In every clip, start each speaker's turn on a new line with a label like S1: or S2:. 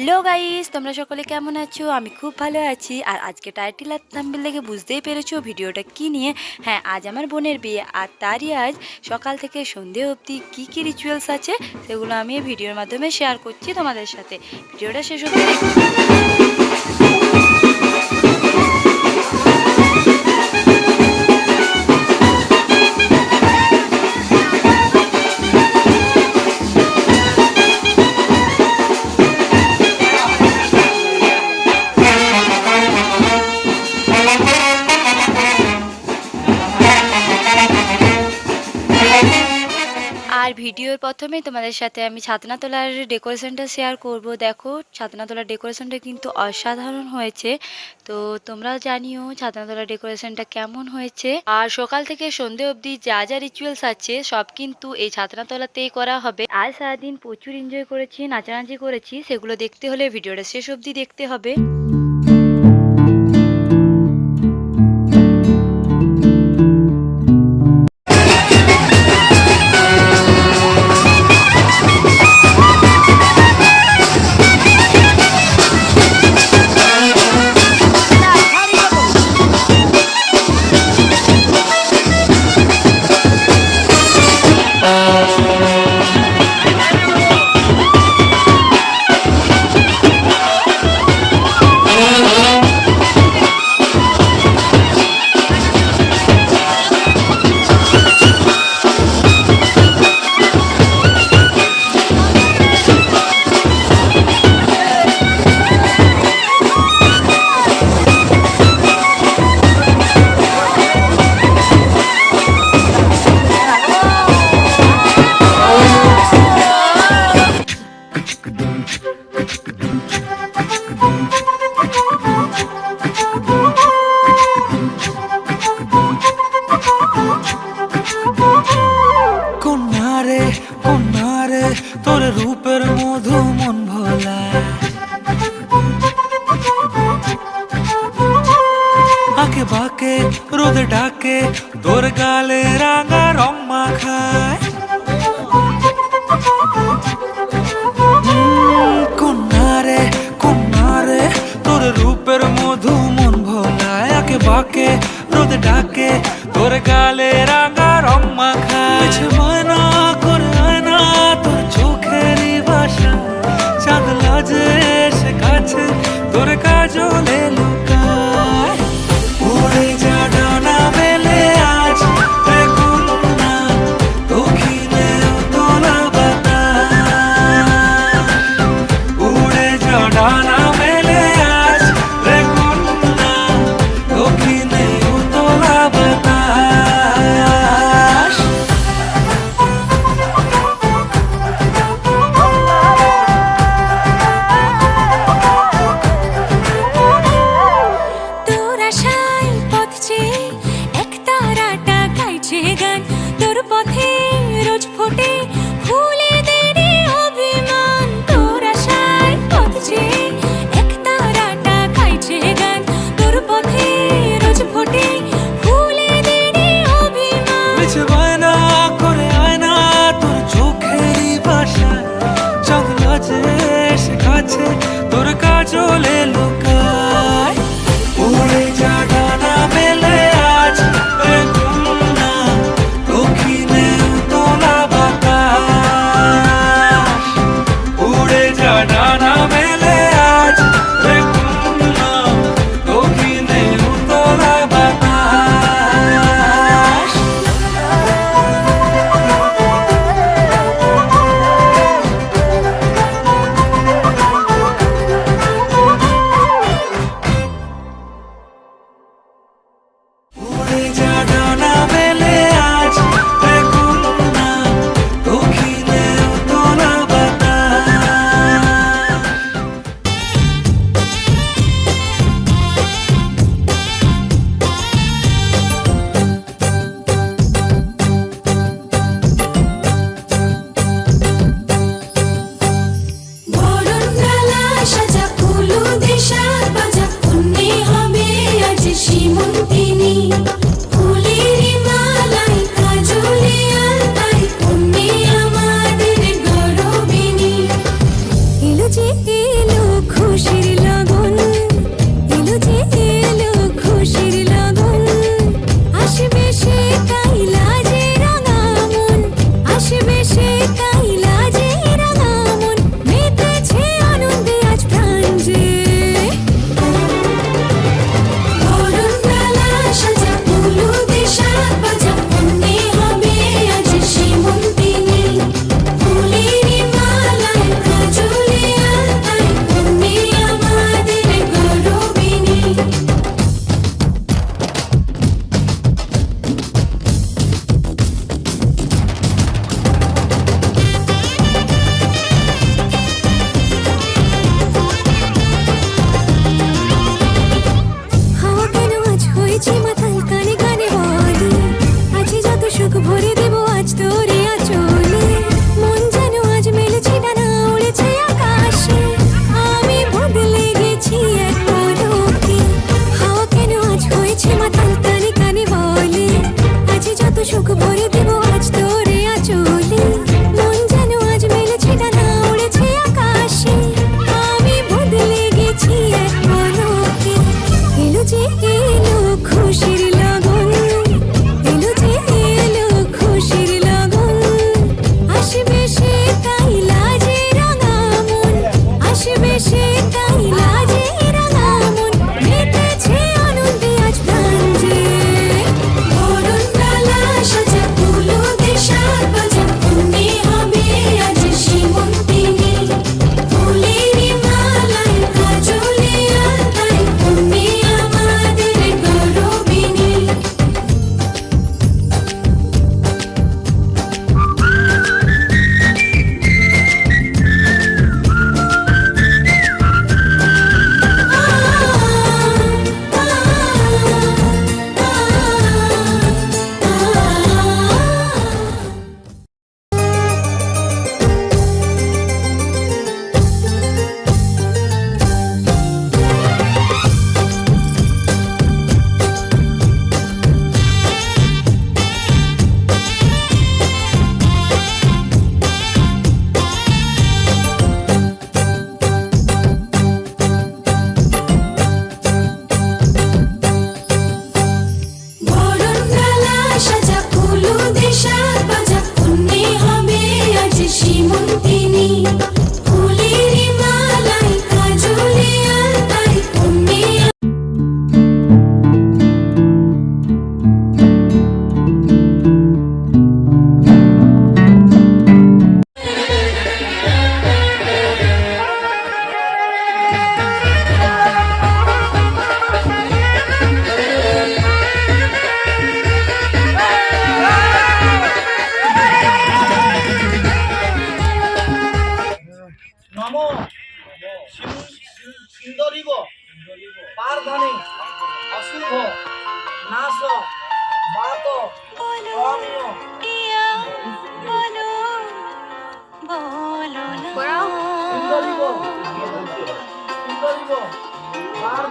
S1: Hello guys, তোমরা সকলে কেমন আছো? আমি খুব ভালো আছি। আর আজকে টাইটেল আর থাম্বনেল দেখে বুঝতেই পেরেছো ভিডিওটা কি নিয়ে। হ্যাঁ, আজ আমার বোনের বিয়ে, আর তারই আজ সকাল থেকে সন্ধে অবধি কী রিচুয়ালস আছে সেগুলো আমি এই ভিডিওর মাধ্যমে শেয়ার করছি তোমাদের সাথে। ভিডিওটা শেষ অবধি দেখো। আর ভিডিওর প্রথমেই তোমাদের সাথে আমি ছাতনা তোলার ডেকোরেশনটা শেয়ার করব। দেখো, ছাতনা তোলার ডেকোরেশনটা কিন্তু অসাধারণ হয়েছে। তো তোমরা জানিও ছাতনা তোলার ডেকোরেশনটা কেমন হয়েছে। আর সকাল থেকে সন্ধে অবধি যা যা রিচুয়ালস আছে সব কিন্তু এই ছাতনা তোলাতেই করা হবে। আজ সারাদিন প্রচুর এনজয় করেছি, নাচানাচি করেছি, সেগুলো দেখতে হলে ভিডিওটা শেষ অবধি দেখতে হবে।
S2: কন্যারে তোর রূপের মধু মন ভোলা, আঁকে বাঁকে রোদে ডাকে তোর গালে রাঙা রং মাখায়। কন্যারে কন্যারে তোর রূপের মধু মন ভোলায়, আঁকে বাঁকে রোদে ডাকে তোর গালে রাঙা রং মাখায়। ময়না করে আয়না তোর চোখেরই ভাষা, চাঁদ লাজে এসে কাছে তোর কাজলে লুকায়। উড়ে যা ডানা মেলে আজ রে কন্যা, দক্ষিণে উতলা বাতাস। উড়ে যা ডানা মেলে আজ রে কন্যা, দক্ষিণে উতলা বাতাস।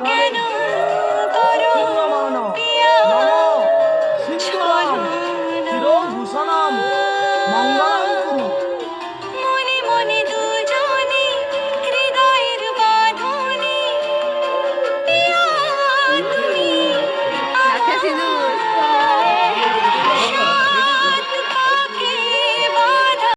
S1: কেন করো